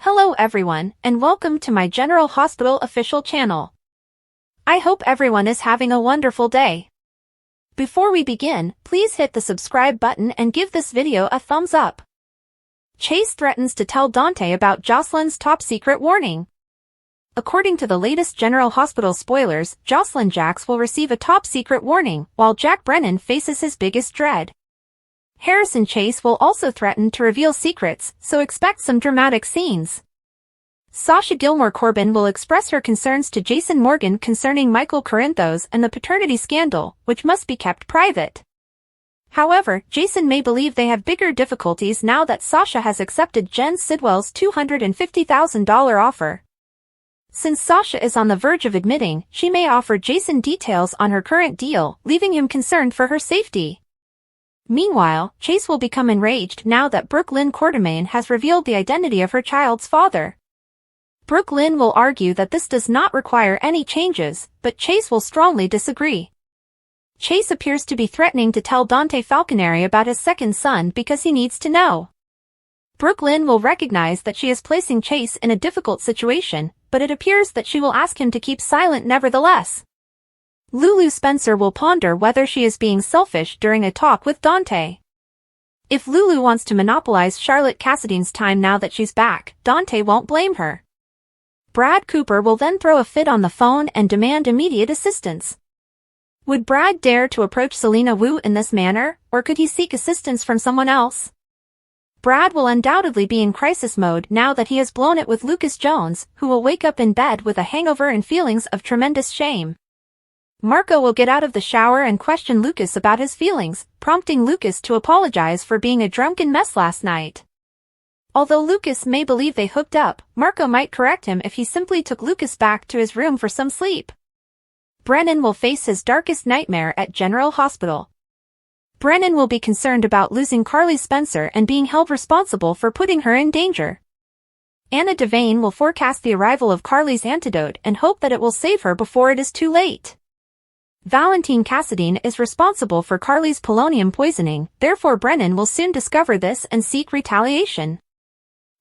Hello everyone, and welcome to my General Hospital official channel. I hope everyone is having a wonderful day. Before we begin, please hit the subscribe button and give this video a thumbs up. Chase threatens to tell Dante about Jocelyn's top-secret warning. According to the latest General Hospital spoilers, Jocelyn Jacks will receive a top-secret warning, while Jack Brennan faces his biggest dread. Harrison Chase will also threaten to reveal secrets, so expect some dramatic scenes. Sasha Gilmore Corbin will express her concerns to Jason Morgan concerning Michael Corinthos and the paternity scandal, which must be kept private. However, Jason may believe they have bigger difficulties now that Sasha has accepted Jen Sidwell's $250,000 offer. Since Sasha is on the verge of admitting, she may offer Jason details on her current deal, leaving him concerned for her safety. Meanwhile, Chase will become enraged now that Brooke Lynn Quartermaine has revealed the identity of her child's father. Brooke Lynn will argue that this does not require any changes, but Chase will strongly disagree. Chase appears to be threatening to tell Dante Falconeri about his second son because he needs to know. Brooke Lynn will recognize that she is placing Chase in a difficult situation, but it appears that she will ask him to keep silent nevertheless. Lulu Spencer will ponder whether she is being selfish during a talk with Dante. If Lulu wants to monopolize Charlotte Cassidy's time now that she's back, Dante won't blame her. Brad Cooper will then throw a fit on the phone and demand immediate assistance. Would Brad dare to approach Selena Wu in this manner, or could he seek assistance from someone else? Brad will undoubtedly be in crisis mode now that he has blown it with Lucas Jones, who will wake up in bed with a hangover and feelings of tremendous shame. Marco will get out of the shower and question Lucas about his feelings, prompting Lucas to apologize for being a drunken mess last night. Although Lucas may believe they hooked up, Marco might correct him if he simply took Lucas back to his room for some sleep. Brennan will face his darkest nightmare at General Hospital. Brennan will be concerned about losing Carly Spencer and being held responsible for putting her in danger. Anna Devane will forecast the arrival of Carly's antidote and hope that it will save her before it is too late. Valentine Cassadine is responsible for Carly's polonium poisoning, therefore Brennan will soon discover this and seek retaliation.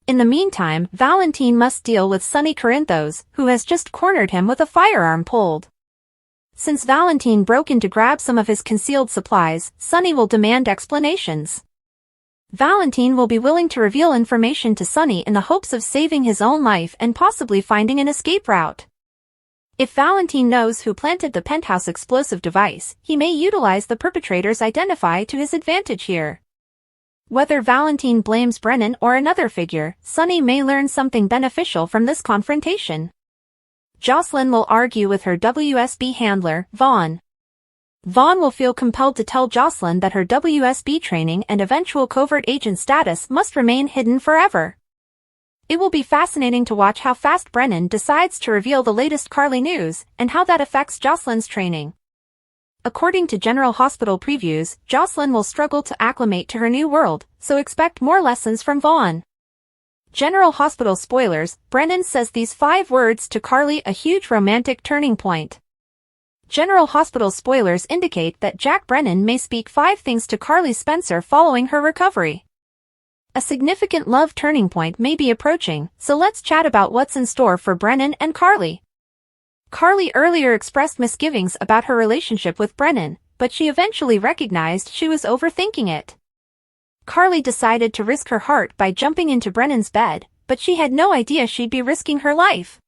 In the meantime, Valentine must deal with Sonny Corinthos, who has just cornered him with a firearm pulled. Since Valentine broke in to grab some of his concealed supplies, Sonny will demand explanations. Valentine will be willing to reveal information to Sonny in the hopes of saving his own life and possibly finding an escape route. If Valentine knows who planted the penthouse explosive device, he may utilize the perpetrator's identity to his advantage here. Whether Valentine blames Brennan or another figure, Sonny may learn something beneficial from this confrontation. Jocelyn will argue with her WSB handler, Vaughn. Vaughn will feel compelled to tell Jocelyn that her WSB training and eventual covert agent status must remain hidden forever. It will be fascinating to watch how fast Brennan decides to reveal the latest Carly news, and how that affects Jocelyn's training. According to General Hospital previews, Jocelyn will struggle to acclimate to her new world, so expect more lessons from Vaughn. General Hospital spoilers, Brennan says these 5 words to Carly, a huge romantic turning point. General Hospital spoilers indicate that Jack Brennan may speak 5 things to Carly Spencer following her recovery. A significant love turning point may be approaching, so let's chat about what's in store for Brennan and Carly. Carly earlier expressed misgivings about her relationship with Brennan, but she eventually recognized she was overthinking it. Carly decided to risk her heart by jumping into Brennan's bed, but she had no idea she'd be risking her life.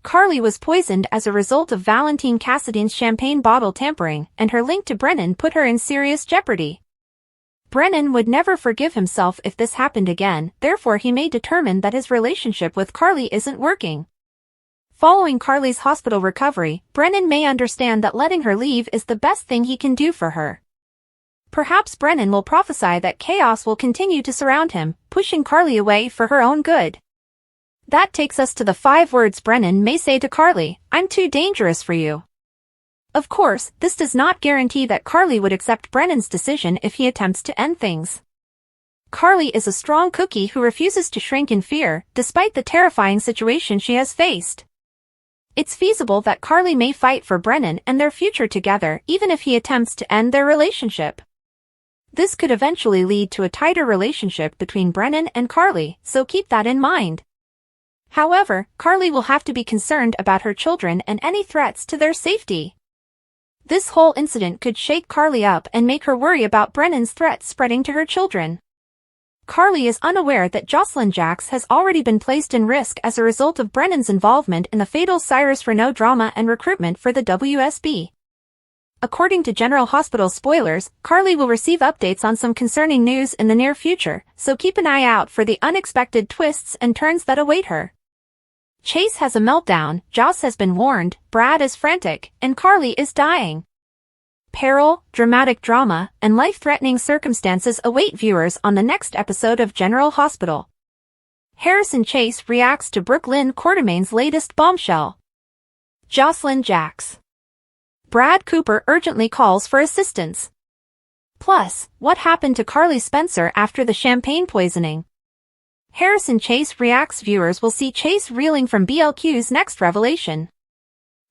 Carly was poisoned as a result of Valentine Cassadine's champagne bottle tampering, and her link to Brennan put her in serious jeopardy. Brennan would never forgive himself if this happened again, therefore he may determine that his relationship with Carly isn't working. Following Carly's hospital recovery, Brennan may understand that letting her leave is the best thing he can do for her. Perhaps Brennan will prophesy that chaos will continue to surround him, pushing Carly away for her own good. That takes us to the 5 words Brennan may say to Carly: "I'm too dangerous for you." Of course, this does not guarantee that Carly would accept Brennan's decision if he attempts to end things. Carly is a strong cookie who refuses to shrink in fear, despite the terrifying situation she has faced. It's feasible that Carly may fight for Brennan and their future together even if he attempts to end their relationship. This could eventually lead to a tighter relationship between Brennan and Carly, so keep that in mind. However, Carly will have to be concerned about her children and any threats to their safety. This whole incident could shake Carly up and make her worry about Brennan's threats spreading to her children. Carly is unaware that Jocelyn Jacks has already been placed in risk as a result of Brennan's involvement in the fatal Cyrus Renaud drama and recruitment for the WSB. According to General Hospital spoilers, Carly will receive updates on some concerning news in the near future, so keep an eye out for the unexpected twists and turns that await her. Chase has a meltdown, Joss has been warned, Brad is frantic, and Carly is dying. Peril, dramatic drama, and life-threatening circumstances await viewers on the next episode of General Hospital. Harrison Chase reacts to Brooklyn Quartermain's latest bombshell. Jocelyn Jacks. Brad Cooper urgently calls for assistance. Plus, what happened to Carly Spencer after the champagne poisoning? Harrison Chase reacts. Viewers will see Chase reeling from BLQ's next revelation.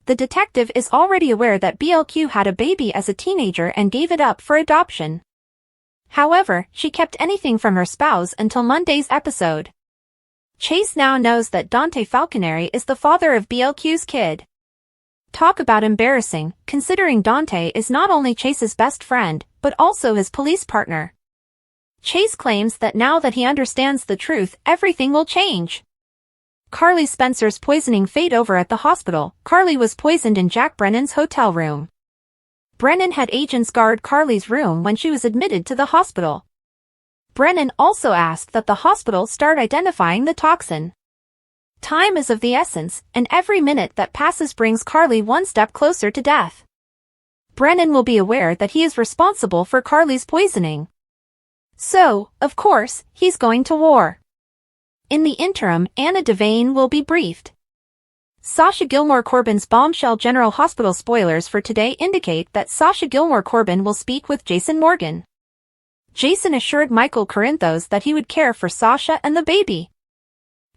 The detective is already aware that BLQ had a baby as a teenager and gave it up for adoption. However, she kept anything from her spouse until Monday's episode. Chase now knows that Dante Falconeri is the father of BLQ's kid. Talk about embarrassing, considering Dante is not only Chase's best friend, but also his police partner. Chase claims that now that he understands the truth, everything will change. Carly Spencer's poisoning fate over at the hospital. Carly was poisoned in Jack Brennan's hotel room. Brennan had agents guard Carly's room when she was admitted to the hospital. Brennan also asked that the hospital start identifying the toxin. Time is of the essence, and every minute that passes brings Carly one step closer to death. Brennan will be aware that he is responsible for Carly's poisoning. So, of course, he's going to war. In the interim, Anna Devane will be briefed. Sasha Gilmore Corbin's bombshell. General Hospital spoilers for today indicate that Sasha Gilmore Corbin will speak with Jason Morgan. Jason assured Michael Corinthos that he would care for Sasha and the baby.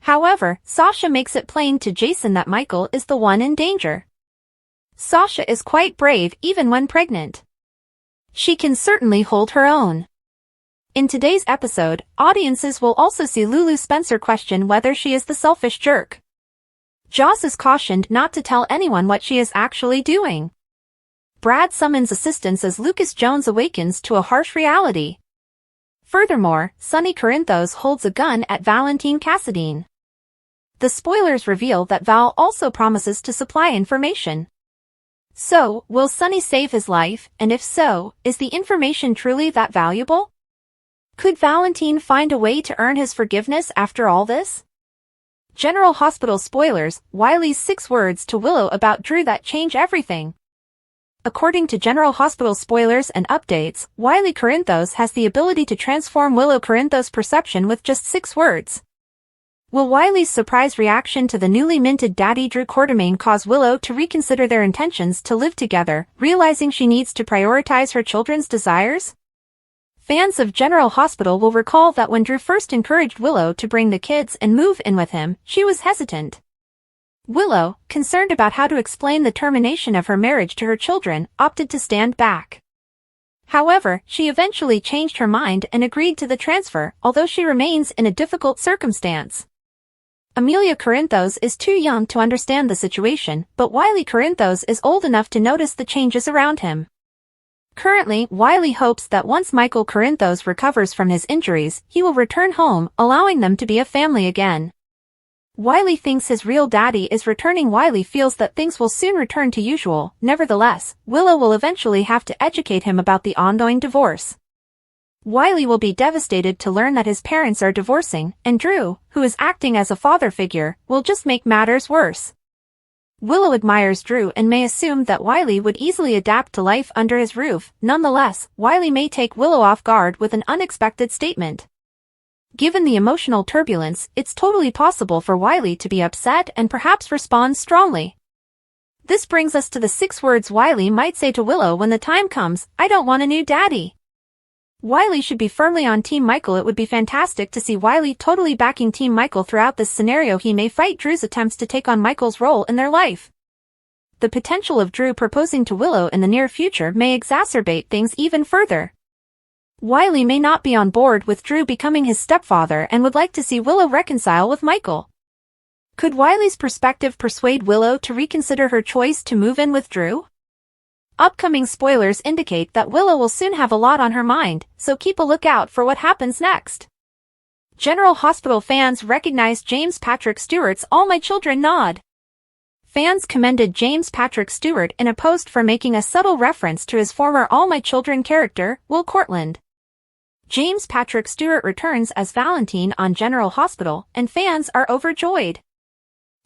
However, Sasha makes it plain to Jason that Michael is the one in danger. Sasha is quite brave even when pregnant. She can certainly hold her own. In today's episode, audiences will also see Lulu Spencer question whether she is the selfish jerk. Joss is cautioned not to tell anyone what she is actually doing. Brad summons assistance as Lucas Jones awakens to a harsh reality. Furthermore, Sonny Corinthos holds a gun at Valentine Cassadine. The spoilers reveal that Val also promises to supply information. So, will Sonny save his life, and if so, is the information truly that valuable? Could Valentine find a way to earn his forgiveness after all this? General Hospital spoilers, Wiley's 6 words to Willow about Drew that change everything. According to General Hospital spoilers and updates, Wiley Corinthos has the ability to transform Willow Corinthos' perception with just 6 words. Will Wiley's surprise reaction to the newly minted daddy Drew Quartermain cause Willow to reconsider their intentions to live together, realizing she needs to prioritize her children's desires? Fans of General Hospital will recall that when Drew first encouraged Willow to bring the kids and move in with him, she was hesitant. Willow, concerned about how to explain the termination of her marriage to her children, opted to stand back. However, she eventually changed her mind and agreed to the transfer, although she remains in a difficult circumstance. Amelia Corinthos is too young to understand the situation, but Wiley Corinthos is old enough to notice the changes around him. Currently, Wiley hopes that once Michael Corinthos recovers from his injuries, he will return home, allowing them to be a family again. Wiley thinks his real daddy is returning. Wiley feels that things will soon return to usual. Nevertheless, Willow will eventually have to educate him about the ongoing divorce. Wiley will be devastated to learn that his parents are divorcing, and Drew, who is acting as a father figure, will just make matters worse. Willow admires Drew and may assume that Wiley would easily adapt to life under his roof. Nonetheless, Wiley may take Willow off guard with an unexpected statement. Given the emotional turbulence, it's totally possible for Wiley to be upset and perhaps respond strongly. This brings us to the 6 words Wiley might say to Willow when the time comes: I don't want a new daddy. Wiley should be firmly on Team Michael. It would be fantastic to see Wiley totally backing Team Michael throughout this scenario. He may fight Drew's attempts to take on Michael's role in their life. The potential of Drew proposing to Willow in the near future may exacerbate things even further. Wiley may not be on board with Drew becoming his stepfather and would like to see Willow reconcile with Michael. Could Wiley's perspective persuade Willow to reconsider her choice to move in with Drew? Upcoming spoilers indicate that Willow will soon have a lot on her mind, so keep a lookout for what happens next. General Hospital fans recognized James Patrick Stewart's "All My Children" nod. Fans commended James Patrick Stewart in a post for making a subtle reference to his former All My Children character, Will Cortland. James Patrick Stewart returns as Valentine on General Hospital, and fans are overjoyed.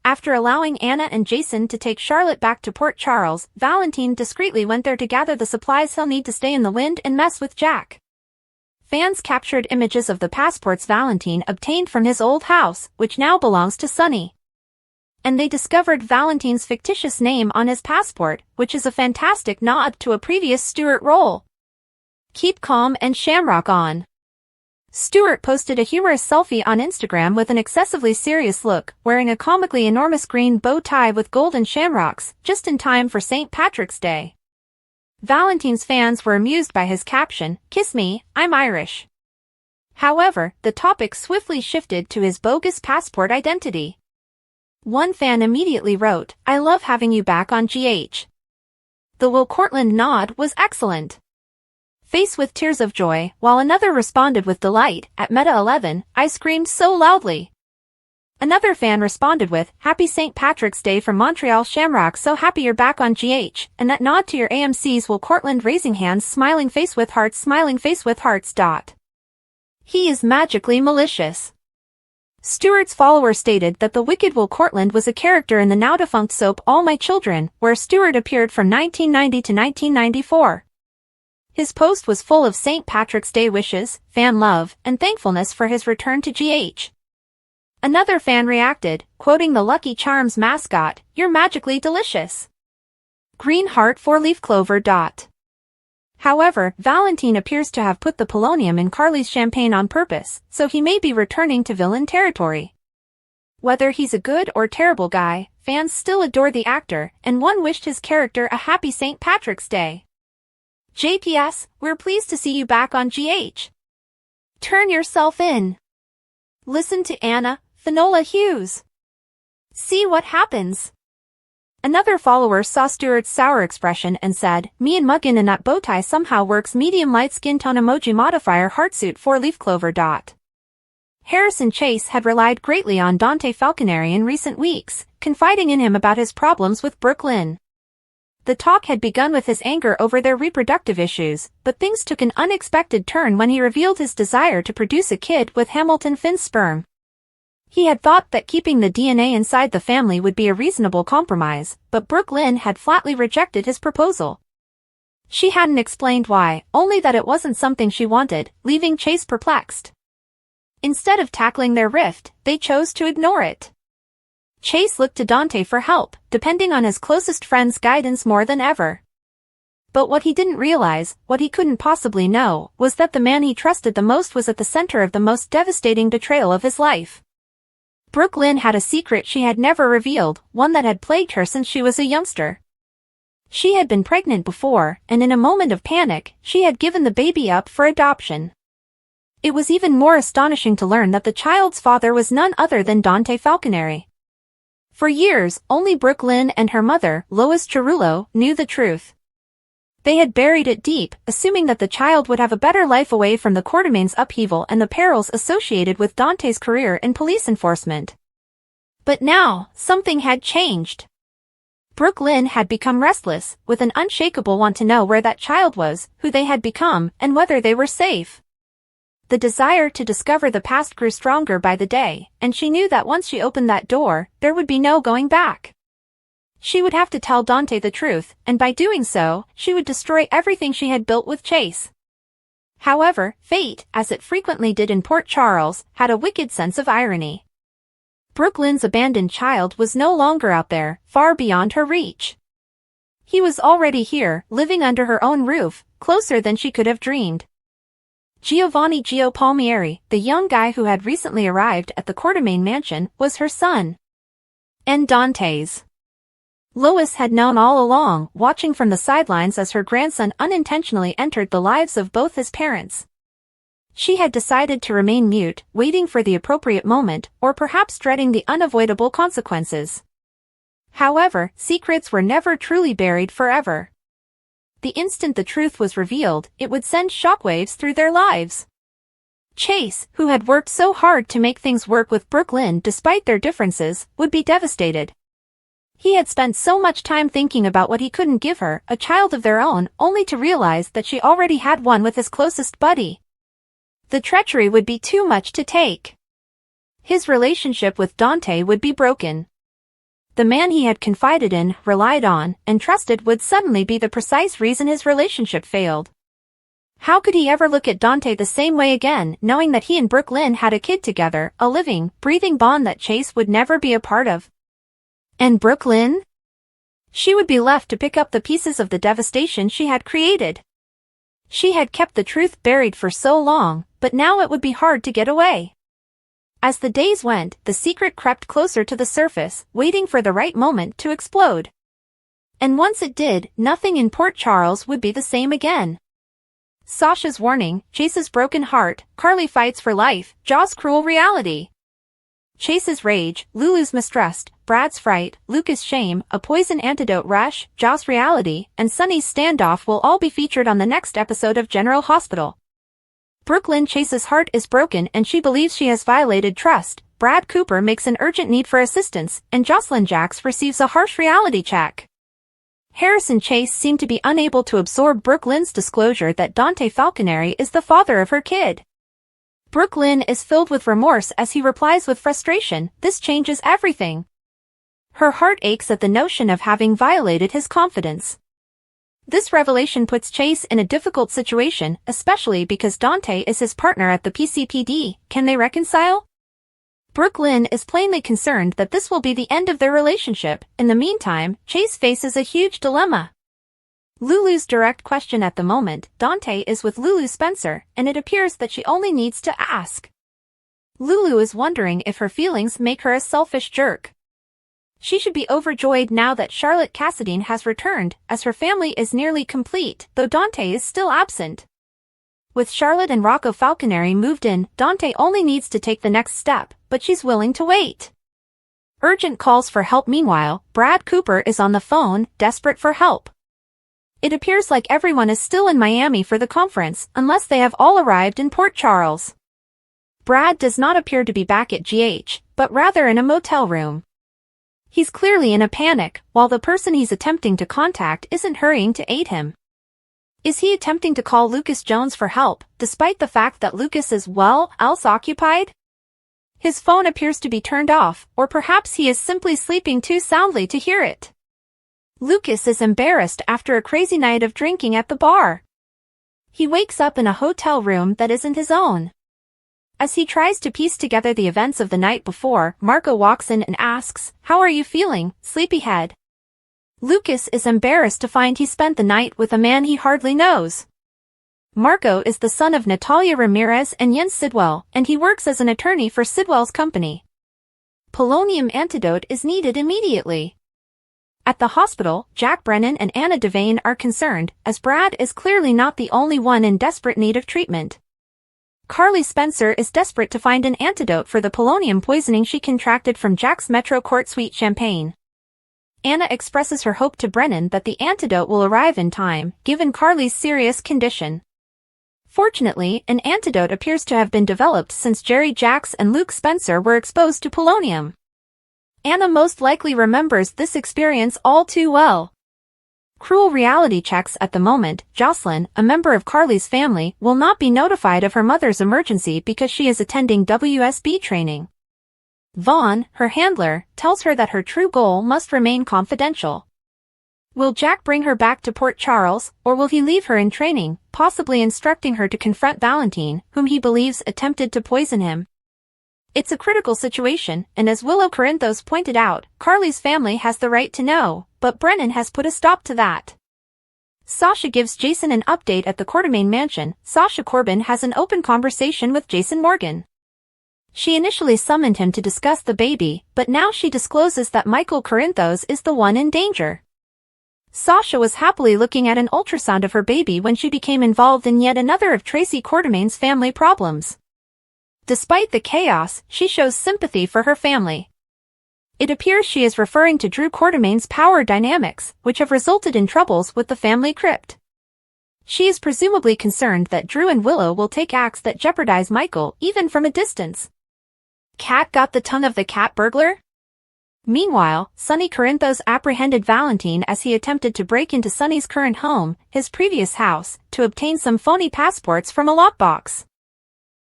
After allowing Anna and Jason to take Charlotte back to Port Charles, Valentine discreetly went there to gather the supplies he'll need to stay in the wind and mess with Jack. Fans captured images of the passports Valentine obtained from his old house, which now belongs to Sonny. And they discovered Valentine's fictitious name on his passport, which is a fantastic nod to a previous Stewart role. Keep calm and shamrock on. Stewart posted a humorous selfie on Instagram with an excessively serious look, wearing a comically enormous green bow tie with golden shamrocks, just in time for St. Patrick's Day. Valentine's fans were amused by his caption, "Kiss me, I'm Irish." However, the topic swiftly shifted to his bogus passport identity. One fan immediately wrote, "I love having you back on GH." The Will Cortland nod was excellent. Face with tears of joy, while another responded with delight, "At Meta 11, I screamed so loudly." Another fan responded with, "Happy St. Patrick's Day from Montreal Shamrock, so happy you're back on GH, and that nod to your AMC's Will Cortland raising hands smiling face with hearts. He is magically malicious." Stewart's follower stated that the wicked Will Cortland was a character in the now-defunct soap All My Children, where Stewart appeared from 1990 to 1994. His post was full of St. Patrick's Day wishes, fan love, and thankfulness for his return to GH. Another fan reacted, quoting the Lucky Charms mascot, "You're magically delicious. Green heart 4-leaf clover. However, Valentine appears to have put the polonium in Carly's champagne on purpose, so he may be returning to villain territory. Whether he's a good or terrible guy, fans still adore the actor, and one wished his character a happy St. Patrick's Day. JPS, we're pleased to see you back on GH. Turn yourself in. Listen to Anna, Finola Hughes. See what happens. Another follower saw Stewart's sour expression and said, "Me and Muggin in that bow tie somehow works. Medium light skin tone emoji modifier heartsuit 4-leaf clover. Harrison Chase had relied greatly on Dante Falconeri in recent weeks, confiding in him about his problems with Brooke Lynn. The talk had begun with his anger over their reproductive issues, but things took an unexpected turn when he revealed his desire to produce a kid with Hamilton Finn's sperm. He had thought that keeping the DNA inside the family would be a reasonable compromise, but Brooke Lynn had flatly rejected his proposal. She hadn't explained why, only that it wasn't something she wanted, leaving Chase perplexed. Instead of tackling their rift, they chose to ignore it. Chase looked to Dante for help, depending on his closest friend's guidance more than ever. But what he didn't realize, what he couldn't possibly know, was that the man he trusted the most was at the center of the most devastating betrayal of his life. Brooke Lynn had a secret she had never revealed, one that had plagued her since she was a youngster. She had been pregnant before, and in a moment of panic, she had given the baby up for adoption. It was even more astonishing to learn that the child's father was none other than Dante Falconeri. For years, only Brooke Lynn and her mother, Lois Cerullo, knew the truth. They had buried it deep, assuming that the child would have a better life away from the Quartermain's upheaval and the perils associated with Dante's career in police enforcement. But now, something had changed. Brooke Lynn had become restless, with an unshakable want to know where that child was, who they had become, and whether they were safe. The desire to discover the past grew stronger by the day, and she knew that once she opened that door, there would be no going back. She would have to tell Dante the truth, and by doing so, she would destroy everything she had built with Chase. However, fate, as it frequently did in Port Charles, had a wicked sense of irony. Brooke Lynn's abandoned child was no longer out there, far beyond her reach. He was already here, living under her own roof, closer than she could have dreamed. Giovanni Gio Palmieri, the young guy who had recently arrived at the Quartermain mansion, was her son. And Dante's. Lois had known all along, watching from the sidelines as her grandson unintentionally entered the lives of both his parents. She had decided to remain mute, waiting for the appropriate moment, or perhaps dreading the unavoidable consequences. However, secrets were never truly buried forever. The instant the truth was revealed, it would send shockwaves through their lives. Chase, who had worked so hard to make things work with Brooke Lynn despite their differences, would be devastated. He had spent so much time thinking about what he couldn't give her, a child of their own, only to realize that she already had one with his closest buddy. The treachery would be too much to take. His relationship with Dante would be broken. The man he had confided in, relied on, and trusted would suddenly be the precise reason his relationship failed. How could he ever look at Dante the same way again, knowing that he and Brooke Lynn had a kid together, a living, breathing bond that Chase would never be a part of? And Brooke Lynn? She would be left to pick up the pieces of the devastation she had created. She had kept the truth buried for so long, but now it would be hard to get away. As the days went, the secret crept closer to the surface, waiting for the right moment to explode. And once it did, nothing in Port Charles would be the same again. Sasha's warning, Chase's broken heart, Carly fights for life, Joss' cruel reality. Chase's rage, Lulu's mistrust, Brad's fright, Lucas' shame, a poison antidote rush, Joss' reality, and Sunny's standoff will all be featured on the next episode of General Hospital. Brooke Lynn Chase's heart is broken and she believes she has violated trust. Brad Cooper makes an urgent need for assistance, and Jocelyn Jacks receives a harsh reality check. Harrison Chase seemed to be unable to absorb Brooke Lynn's disclosure that Dante Falconeri is the father of her kid. Brooke Lynn is filled with remorse as he replies with frustration, "This changes everything." Her heart aches at the notion of having violated his confidence. This revelation puts Chase in a difficult situation, especially because Dante is his partner at the PCPD. Can they reconcile? Brooke Lynn is plainly concerned that this will be the end of their relationship. In the meantime, Chase faces a huge dilemma. Lulu's direct question at the moment, Dante is with Lulu Spencer, and it appears that she only needs to ask. Lulu is wondering if her feelings make her a selfish jerk. She should be overjoyed now that Charlotte Cassadine has returned, as her family is nearly complete, though Dante is still absent. With Charlotte and Rocco Falconeri moved in, Dante only needs to take the next step, but she's willing to wait. Urgent calls for help. Meanwhile, Brad Cooper is on the phone, desperate for help. It appears like everyone is still in Miami for the conference, unless they have all arrived in Port Charles. Brad does not appear to be back at GH, but rather in a motel room. He's clearly in a panic, while the person he's attempting to contact isn't hurrying to aid him. Is he attempting to call Lucas Jones for help, despite the fact that Lucas is, well, else occupied? His phone appears to be turned off, or perhaps he is simply sleeping too soundly to hear it. Lucas is embarrassed after a crazy night of drinking at the bar. He wakes up in a hotel room that isn't his own. As he tries to piece together the events of the night before, Marco walks in and asks, "How are you feeling, sleepyhead?" Lucas is embarrassed to find he spent the night with a man he hardly knows. Marco is the son of Natalia Ramirez and Jens Sidwell, and he works as an attorney for Sidwell's company. Polonium antidote is needed immediately. At the hospital, Jack Brennan and Anna Devane are concerned, as Brad is clearly not the only one in desperate need of treatment. Carly Spencer is desperate to find an antidote for the polonium poisoning she contracted from Jack's Metro Court Suite champagne. Anna expresses her hope to Brennan that the antidote will arrive in time, given Carly's serious condition. Fortunately, an antidote appears to have been developed since Jerry Jacks and Luke Spencer were exposed to polonium. Anna most likely remembers this experience all too well. Cruel reality checks at the moment. Jocelyn, a member of Carly's family, will not be notified of her mother's emergency because she is attending WSB training. Vaughn, her handler, tells her that her true goal must remain confidential. Will Jack bring her back to Port Charles, or will he leave her in training, possibly instructing her to confront Valentine, whom he believes attempted to poison him? It's a critical situation, and as Willow Corinthos pointed out, Carly's family has the right to know, but Brennan has put a stop to that. Sasha gives Jason an update at the Quartermaine mansion. Sasha Corbin has an open conversation with Jason Morgan. She initially summoned him to discuss the baby, but now she discloses that Michael Corinthos is the one in danger. Sasha was happily looking at an ultrasound of her baby when she became involved in yet another of Tracy Quartermain's family problems. Despite the chaos, she shows sympathy for her family. It appears she is referring to Drew Quartermain's power dynamics, which have resulted in troubles with the family crypt. She is presumably concerned that Drew and Willow will take acts that jeopardize Michael even from a distance. Cat got the tongue of the cat burglar? Meanwhile, Sonny Corinthos apprehended Valentine as he attempted to break into Sonny's current home, his previous house, to obtain some phony passports from a lockbox.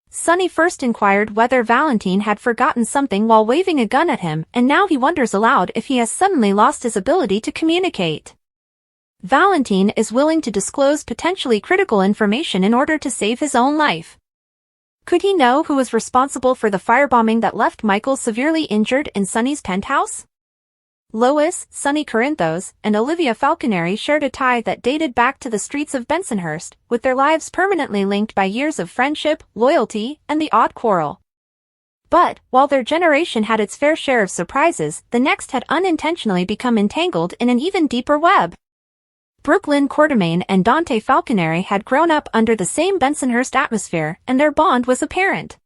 Sonny first inquired whether Valentine had forgotten something while waving a gun at him, and now he wonders aloud if he has suddenly lost his ability to communicate. Valentine is willing to disclose potentially critical information in order to save his own life. Could he know who was responsible for the firebombing that left Michael severely injured in Sonny's penthouse? Lois, Sonny Corinthos, and Olivia Falconeri shared a tie that dated back to the streets of Bensonhurst, with their lives permanently linked by years of friendship, loyalty, and the odd quarrel. But, while their generation had its fair share of surprises, the next had unintentionally become entangled in an even deeper web. Brooke Lynn Quartermain and Dante Falconeri had grown up under the same Bensonhurst atmosphere, and their bond was apparent.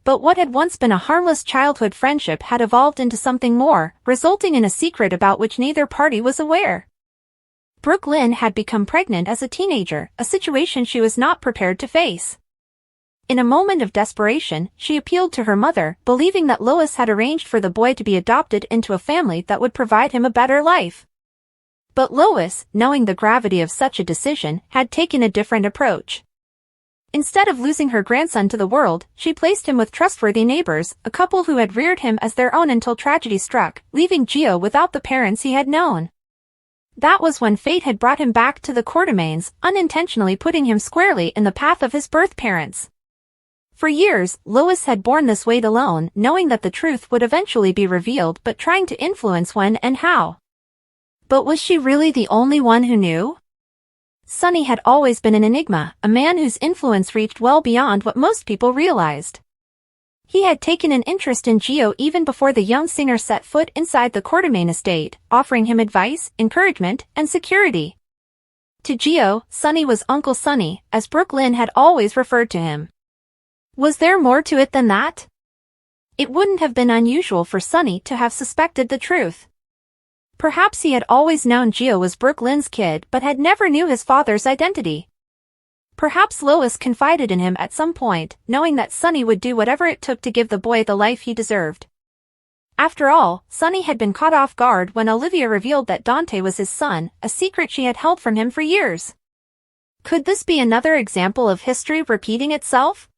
But what had once been a harmless childhood friendship had evolved into something more, resulting in a secret about which neither party was aware. Brooke Lynn had become pregnant as a teenager, a situation she was not prepared to face. In a moment of desperation, she appealed to her mother, believing that Lois had arranged for the boy to be adopted into a family that would provide him a better life. But Lois, knowing the gravity of such a decision, had taken a different approach. Instead of losing her grandson to the world, she placed him with trustworthy neighbors, a couple who had reared him as their own until tragedy struck, leaving Gio without the parents he had known. That was when fate had brought him back to the Quartermains, unintentionally putting him squarely in the path of his birth parents. For years, Lois had borne this weight alone, knowing that the truth would eventually be revealed but trying to influence when and how. But was she really the only one who knew? Sonny had always been an enigma, a man whose influence reached well beyond what most people realized. He had taken an interest in Gio even before the young singer set foot inside the Quartermain estate, offering him advice, encouragement, and security. To Gio, Sonny was Uncle Sonny, as Brooke Lynn had always referred to him. Was there more to it than that? It wouldn't have been unusual for Sonny to have suspected the truth. Perhaps he had always known Gio was Brooke Lynn's kid but had never knew his father's identity. Perhaps Lois confided in him at some point, knowing that Sonny would do whatever it took to give the boy the life he deserved. After all, Sonny had been caught off guard when Olivia revealed that Dante was his son, a secret she had held from him for years. Could this be another example of history repeating itself?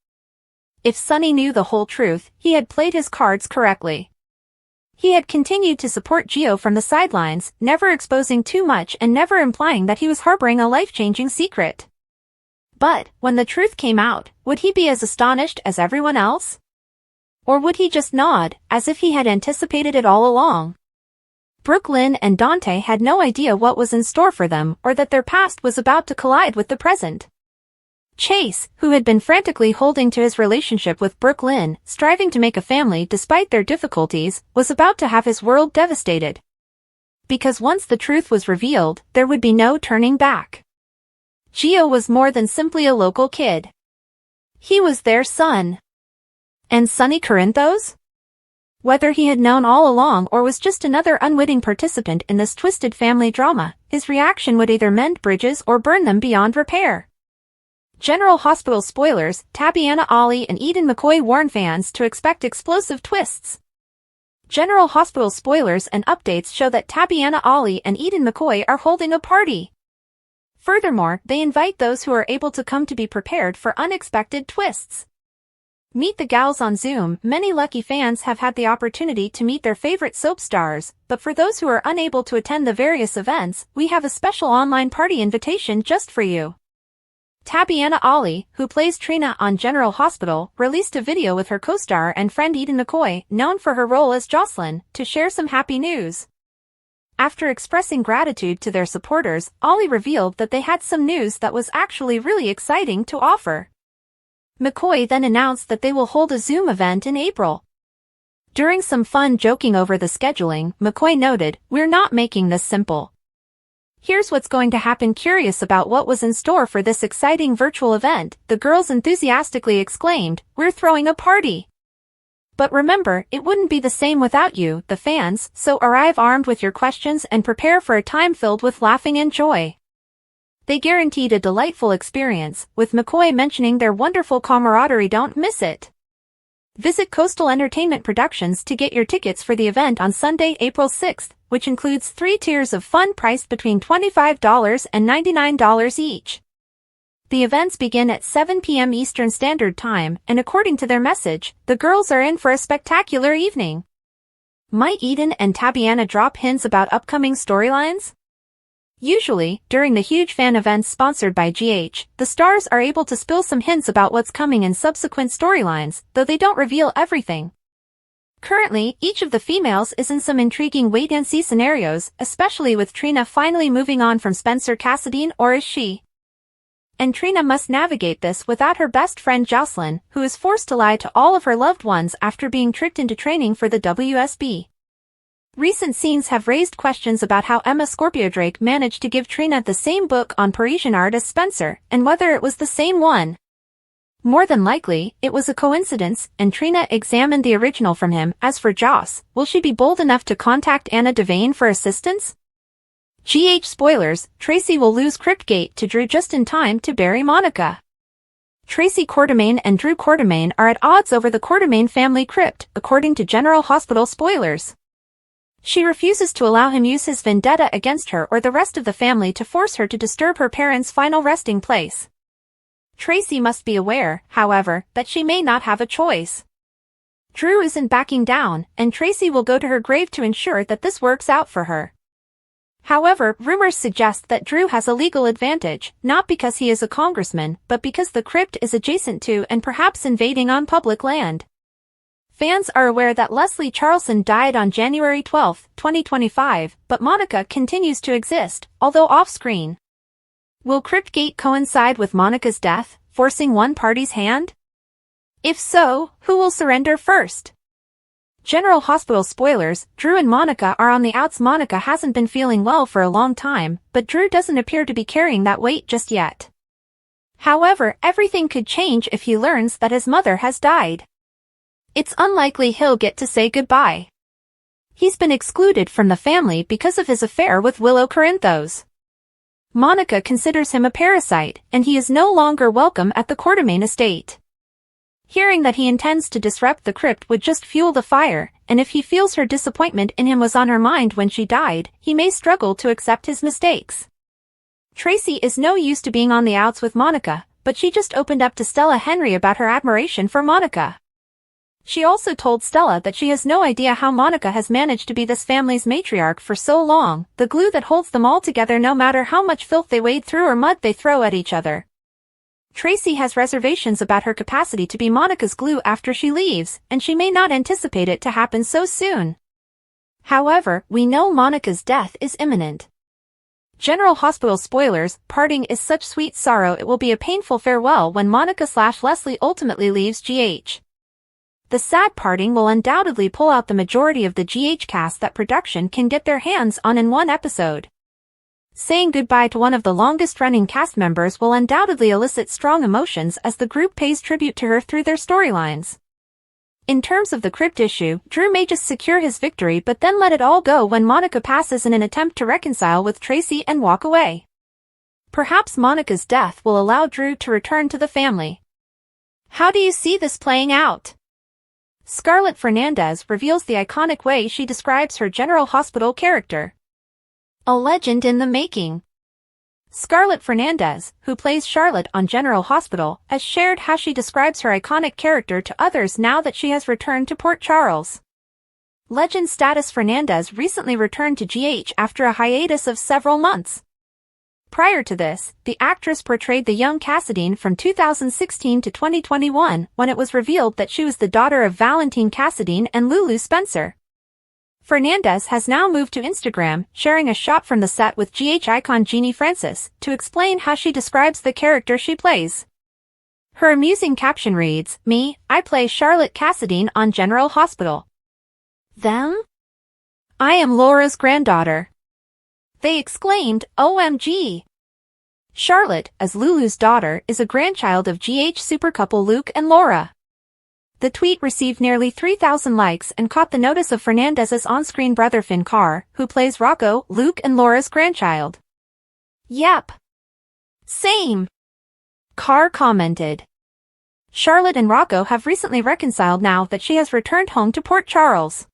If Sonny knew the whole truth, he had played his cards correctly. He had continued to support Gio from the sidelines, never exposing too much and never implying that he was harboring a life-changing secret. But, when the truth came out, would he be as astonished as everyone else? Or would he just nod, as if he had anticipated it all along? Brooke Lynn and Dante had no idea what was in store for them or that their past was about to collide with the present. Chase, who had been frantically holding to his relationship with Brooke Lynn, striving to make a family despite their difficulties, was about to have his world devastated. Because once the truth was revealed, there would be no turning back. Gio was more than simply a local kid. He was their son. And Sonny Corinthos? Whether he had known all along or was just another unwitting participant in this twisted family drama, his reaction would either mend bridges or burn them beyond repair. General Hospital spoilers, Tabiana Ali and Eden McCoy warn fans to expect explosive twists. General Hospital spoilers and updates show that Tabiana Ali and Eden McCoy are holding a party. Furthermore, they invite those who are able to come to be prepared for unexpected twists. Meet the Gals on Zoom. Many lucky fans have had the opportunity to meet their favorite soap stars, but for those who are unable to attend the various events, we have a special online party invitation just for you. Tabiana Ali, who plays Trina on General Hospital, released a video with her co-star and friend Eden McCoy, known for her role as Jocelyn, to share some happy news. After expressing gratitude to their supporters, Ali revealed that they had some news that was actually really exciting to offer. McCoy then announced that they will hold a Zoom event in April. During some fun joking over the scheduling, McCoy noted, "We're not making this simple." Here's what's going to happen. Curious about what was in store for this exciting virtual event, the girls enthusiastically exclaimed, "We're throwing a party!" But remember, it wouldn't be the same without you, the fans, so arrive armed with your questions and prepare for a time filled with laughing and joy. They guaranteed a delightful experience, with McCoy mentioning their wonderful camaraderie. Don't miss it. Visit Coastal Entertainment Productions to get your tickets for the event on Sunday, April 6th, which includes 3 tiers of fun priced between $25 and $99 each. The events begin at 7 p.m. Eastern Standard Time, and according to their message, the girls are in for a spectacular evening. Might Eden and Tabiana drop hints about upcoming storylines? Usually, during the huge fan events sponsored by GH, the stars are able to spill some hints about what's coming in subsequent storylines, though they don't reveal everything. Currently, each of the females is in some intriguing wait-and-see scenarios, especially with Trina finally moving on from Spencer Cassadine, or is she? And Trina must navigate this without her best friend Jocelyn, who is forced to lie to all of her loved ones after being tricked into training for the WSB. Recent scenes have raised questions about how Emma Scorpio Drake managed to give Trina the same book on Parisian art as Spencer, and whether it was the same one. More than likely, it was a coincidence, and Trina examined the original from him. As for Joss, will she be bold enough to contact Anna Devane for assistance? GH spoilers, Tracy will lose Cryptgate to Drew just in time to bury Monica. Tracy Quartermaine and Drew Quartermaine are at odds over the Quartermaine family crypt, according to General Hospital spoilers. She refuses to allow him use his vendetta against her or the rest of the family to force her to disturb her parents' final resting place. Tracy must be aware, however, that she may not have a choice. Drew isn't backing down, and Tracy will go to her grave to ensure that this works out for her. However, rumors suggest that Drew has a legal advantage, not because he is a congressman, but because the crypt is adjacent to and perhaps invading on public land. Fans are aware that Leslie Charleson died on January 12, 2025, but Monica continues to exist, although off-screen. Will Cryptgate coincide with Monica's death, forcing one party's hand? If so, who will surrender first? General Hospital spoilers, Drew and Monica are on the outs. Monica hasn't been feeling well for a long time, but Drew doesn't appear to be carrying that weight just yet. However, everything could change if he learns that his mother has died. It's unlikely he'll get to say goodbye. He's been excluded from the family because of his affair with Willow Corinthos. Monica considers him a parasite, and he is no longer welcome at the Quartermaine estate. Hearing that he intends to disrupt the crypt would just fuel the fire, and if he feels her disappointment in him was on her mind when she died, he may struggle to accept his mistakes. Tracy is no use to being on the outs with Monica, but she just opened up to Stella Henry about her admiration for Monica. She also told Stella that she has no idea how Monica has managed to be this family's matriarch for so long, the glue that holds them all together no matter how much filth they wade through or mud they throw at each other. Tracy has reservations about her capacity to be Monica's glue after she leaves, and she may not anticipate it to happen so soon. However, we know Monica's death is imminent. General Hospital spoilers, parting is such sweet sorrow it will be a painful farewell when Monica/Leslie ultimately leaves GH. The sad parting will undoubtedly pull out the majority of the GH cast that production can get their hands on in one episode. Saying goodbye to one of the longest-running cast members will undoubtedly elicit strong emotions as the group pays tribute to her through their storylines. In terms of the crypt issue, Drew may just secure his victory but then let it all go when Monica passes in an attempt to reconcile with Tracy and walk away. Perhaps Monica's death will allow Drew to return to the family. How do you see this playing out? Scarlett Fernandez reveals the iconic way she describes her General Hospital character. A legend in the making. Scarlett Fernandez, who plays Charlotte on General Hospital, has shared how she describes her iconic character to others now that she has returned to Port Charles. Legend status. Fernandez recently returned to GH after a hiatus of several months. Prior to this, the actress portrayed the young Cassadine from 2016 to 2021 when it was revealed that she was the daughter of Valentine Cassadine and Lulu Spencer. Fernandez has now moved to Instagram, sharing a shot from the set with GH icon Jeannie Francis, to explain how she describes the character she plays. Her amusing caption reads, "Me, I play Charlotte Cassadine on General Hospital. Them? I am Laura's granddaughter. they exclaimed, OMG. Charlotte, as Lulu's daughter, is a grandchild of GH super couple Luke and Laura. The tweet received nearly 3,000 likes and caught the notice of Fernandez's on-screen brother Finn Carr, who plays Rocco, Luke and Laura's grandchild. Yep. Same. Carr commented. Charlotte and Rocco have recently reconciled now that she has returned home to Port Charles.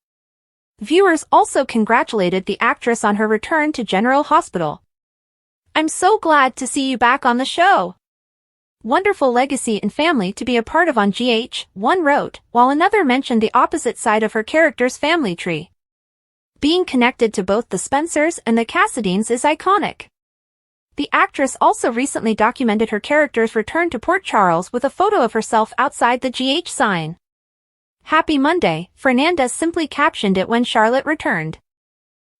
Viewers also congratulated the actress on her return to General Hospital. I'm so glad to see you back on the show. Wonderful legacy and family to be a part of on GH, one wrote, while another mentioned the opposite side of her character's family tree. Being connected to both the Spencers and the Cassadines is iconic. The actress also recently documented her character's return to Port Charles with a photo of herself outside the GH sign. Happy Monday, Fernandez simply captioned it when Charlotte returned.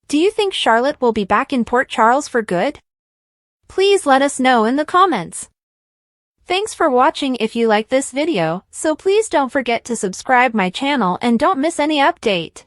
Do you think Charlotte will be back in Port Charles for good? Please let us know in the comments. Thanks for watching. If you like this video, so please don't forget to subscribe my channel and don't miss any update.